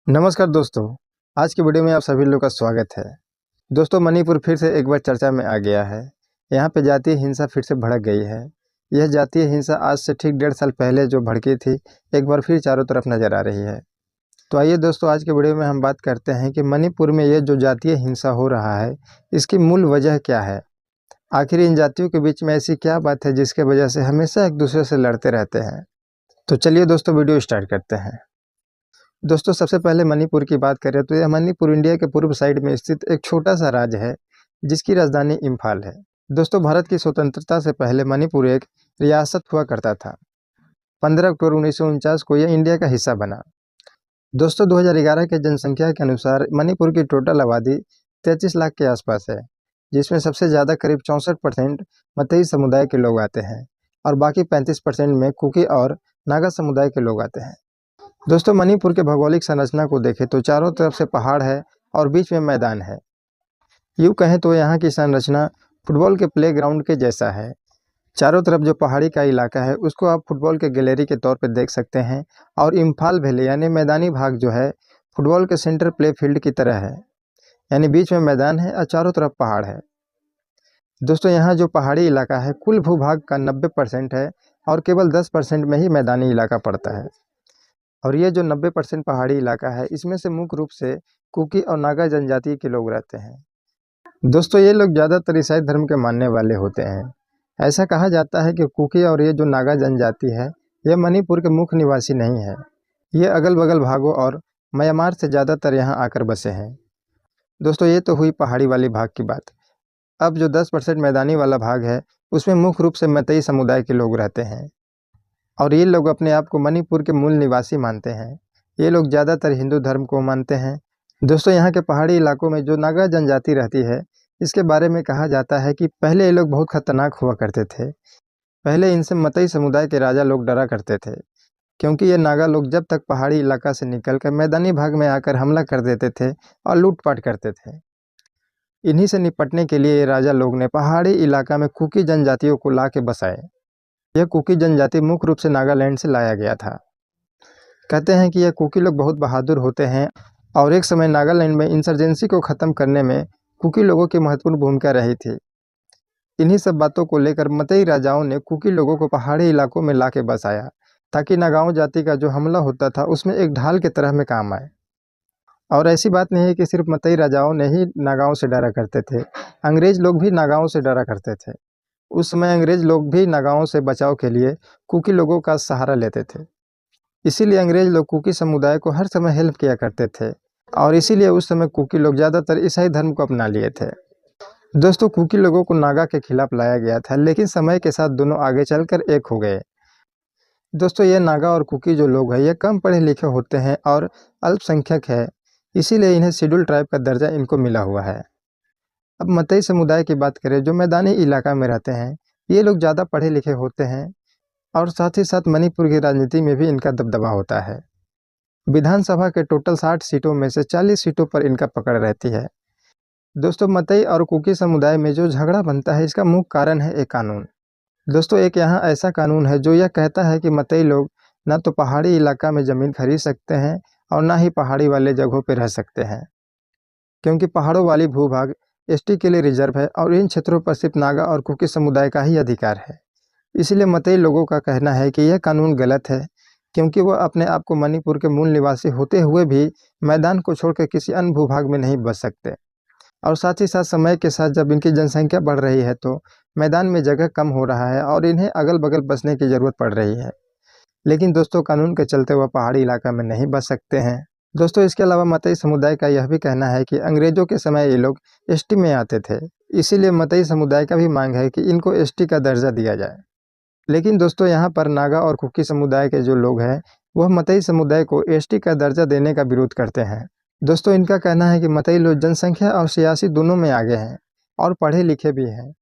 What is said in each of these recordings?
नमस्कार दोस्तों, आज की वीडियो में आप सभी लोग का स्वागत है। दोस्तों, मणिपुर फिर से एक बार चर्चा में आ गया है। यहाँ पे जातीय हिंसा फिर से भड़क गई है। यह जातीय हिंसा आज से ठीक 1.5 साल पहले जो भड़की थी, एक बार फिर चारों तरफ नज़र आ रही है। तो आइए दोस्तों, आज के वीडियो में हम बात करते हैं कि मणिपुर में ये जो जातीय हिंसा हो रहा है, इसकी मूल वजह क्या है? आखिर इन जातियों के बीच में ऐसी क्या बात है जिसके वजह से हमेशा एक दूसरे से लड़ते रहते हैं? तो चलिए दोस्तों, वीडियो स्टार्ट करते हैं। दोस्तों, सबसे पहले मणिपुर की बात करें तो यह मणिपुर इंडिया के पूर्व साइड में स्थित एक छोटा सा राज्य है, जिसकी राजधानी इम्फाल है। दोस्तों, भारत की स्वतंत्रता से पहले मणिपुर एक रियासत हुआ करता था। 15 अक्टूबर 1949 को यह इंडिया का हिस्सा बना। दोस्तों, 2011 के जनसंख्या के अनुसार मणिपुर की टोटल आबादी 33 लाख के आसपास है, जिसमें सबसे ज़्यादा करीब 64% मतई समुदाय के लोग आते हैं और बाकी 35% में कुकी और नागा समुदाय के लोग आते हैं। दोस्तों, मणिपुर के भौगोलिक संरचना को देखें तो चारों तरफ से पहाड़ है और बीच में मैदान है। यूँ कहें तो यहाँ की संरचना फुटबॉल के प्लेग्राउंड के जैसा है। चारों तरफ जो पहाड़ी का इलाका है उसको आप फुटबॉल के गैलरी के तौर पर देख सकते हैं और इम्फाल वैली यानी मैदानी भाग जो है फुटबॉल के सेंटर प्ले फील्ड की तरह है, यानी बीच में मैदान है और चारों तरफ पहाड़ है। दोस्तों, यहाँ जो पहाड़ी इलाका है कुल भूभाग का 90% है और केवल 10% में ही मैदानी इलाका पड़ता है। और ये जो 90% पहाड़ी इलाका है, इसमें से मुख्य रूप से कुकी और नागा जनजाति के लोग रहते हैं। दोस्तों, ये लोग ज़्यादातर ईसाई धर्म के मानने वाले होते हैं। ऐसा कहा जाता है कि कुकी और ये जो नागा जनजाति है, ये मणिपुर के मुख्य निवासी नहीं है। ये अगल बगल भागों और म्यांमार से ज़्यादातर यहाँ आकर बसे हैं। दोस्तों, ये तो हुई पहाड़ी वाली भाग की बात। अब जो 10% मैदानी वाला भाग है, उसमें मुख्य रूप से मतई समुदाय के लोग रहते हैं और ये लोग अपने आप को मणिपुर के मूल निवासी मानते हैं। ये लोग ज़्यादातर हिंदू धर्म को मानते हैं। दोस्तों, यहाँ के पहाड़ी इलाकों में जो नागा जनजाति रहती है, इसके बारे में कहा जाता है कि पहले ये लोग बहुत खतरनाक हुआ करते थे। पहले इनसे मतई समुदाय के राजा लोग डरा करते थे, क्योंकि ये नागा लोग जब तक पहाड़ी इलाका से निकलकर मैदानी भाग में आकर हमला कर देते थे और लूटपाट करते थे। इन्हीं से निपटने के लिए ये राजा लोग ने पहाड़ी इलाका में कुकी जनजातियों को ला के बसाए। यह कुकी जनजाति मुख्य रूप से नागालैंड से लाया गया था। कहते हैं कि यह कुकी लोग बहुत बहादुर होते हैं और एक समय नागालैंड में इंसर्जेंसी को ख़त्म करने में कुकी लोगों की महत्वपूर्ण भूमिका रही थी। इन्हीं सब बातों को लेकर मतई राजाओं ने कुकी लोगों को पहाड़ी इलाकों में ला के बसाया, ताकि नागाओं जाति का जो हमला होता था उसमें एक ढाल की तरह में काम आए। और ऐसी बात नहीं है कि सिर्फ मतई राजाओं ने ही नागाओं से डरा करते थे, अंग्रेज लोग भी नागाओं से डरा करते थे। उस समय अंग्रेज लोग भी नागाओं से बचाव के लिए कुकी लोगों का सहारा लेते थे। इसीलिए अंग्रेज लोग कुकी समुदाय को हर समय हेल्प किया करते थे और इसीलिए उस समय कुकी लोग ज़्यादातर ईसाई धर्म को अपना लिए थे। दोस्तों, कुकी लोगों को नागा के खिलाफ लाया गया था, लेकिन समय के साथ दोनों आगे चलकर एक हो गए। दोस्तों, ये नागा और कुकी जो लोग हैं, ये कम पढ़े लिखे होते हैं और अल्पसंख्यक है, इसीलिए इन्हें शेड्यूल ट्राइब का दर्जा इनको मिला हुआ है। अब मतई समुदाय की बात करें जो मैदानी इलाका में रहते हैं, ये लोग ज़्यादा पढ़े लिखे होते हैं और साथ ही साथ मणिपुर की राजनीति में भी इनका दबदबा होता है। विधानसभा के टोटल 60 सीटों में से 40 सीटों पर इनका पकड़ रहती है। दोस्तों, मतई और कुकी समुदाय में जो झगड़ा बनता है, इसका मुख्य कारण है एक कानून। दोस्तों, एक यहाँ ऐसा कानून है जो यह कहता है कि मतई लोग ना तो पहाड़ी इलाका में ज़मीन खरीद सकते हैं और ना ही पहाड़ी वाले जगहों पर रह सकते हैं, क्योंकि पहाड़ों वाली भूभाग एसटी के लिए रिजर्व है और इन क्षेत्रों पर सिर्फ नागा और कुकी समुदाय का ही अधिकार है। इसलिए मतई लोगों का कहना है कि यह कानून गलत है, क्योंकि वह अपने आप को मणिपुर के मूल निवासी होते हुए भी मैदान को छोड़कर किसी अन्य भूभाग में नहीं बस सकते। और साथ ही साथ समय के साथ जब इनकी जनसंख्या बढ़ रही है तो मैदान में जगह कम हो रहा है और इन्हें अगल बगल बसने की ज़रूरत पड़ रही है। लेकिन दोस्तों, कानून के चलते वह पहाड़ी इलाका में नहीं बस सकते हैं। दोस्तों, इसके अलावा मतई समुदाय का यह भी कहना है कि अंग्रेजों के समय ये लोग एसटी में आते थे, इसीलिए मतई समुदाय का भी मांग है कि इनको एसटी का दर्जा दिया जाए। लेकिन दोस्तों, यहाँ पर नागा और कुकी समुदाय के जो लोग हैं, वह मतई समुदाय को एसटी का दर्जा देने का विरोध करते हैं। दोस्तों, इनका कहना है कि मतई लोग जनसंख्या और सियासी दोनों में आगे हैं और पढ़े लिखे भी हैं।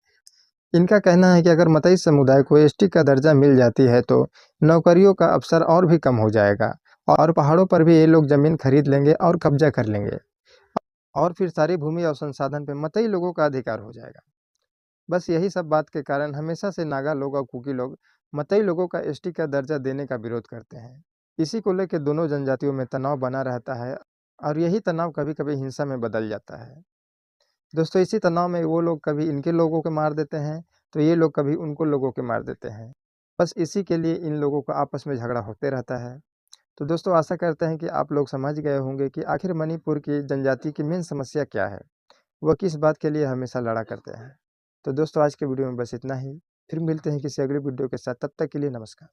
इनका कहना है कि अगर मतई समुदाय को एसटी का दर्जा मिल जाती है तो नौकरियों का अवसर और भी कम हो जाएगा और पहाड़ों पर भी ये लोग ज़मीन खरीद लेंगे और कब्जा कर लेंगे और फिर सारी भूमि और संसाधन पे मतई लोगों का अधिकार हो जाएगा। बस यही सब बात के कारण हमेशा से नागा लोग और कुकी लोग मतई लोगों का एसटी का दर्जा देने का विरोध करते हैं। इसी को लेकर दोनों जनजातियों में तनाव बना रहता है और यही तनाव कभी कभी हिंसा में बदल जाता है। दोस्तों इसी तनाव में वो लोग कभी इनके लोगों को मार देते हैं, तो ये लोग कभी उनको लोगों के मार देते हैं। बस इसी के लिए इन लोगों का आपस में झगड़ा होते रहता है। तो दोस्तों आशा करते हैं कि आप लोग समझ गए होंगे कि आखिर मणिपुर की जनजाति की मेन समस्या क्या है, वह किस बात के लिए हमेशा लड़ा करते हैं। तो दोस्तों आज के वीडियो में बस इतना ही। फिर मिलते हैं किसी अगले वीडियो के साथ, तब तक के लिए नमस्कार।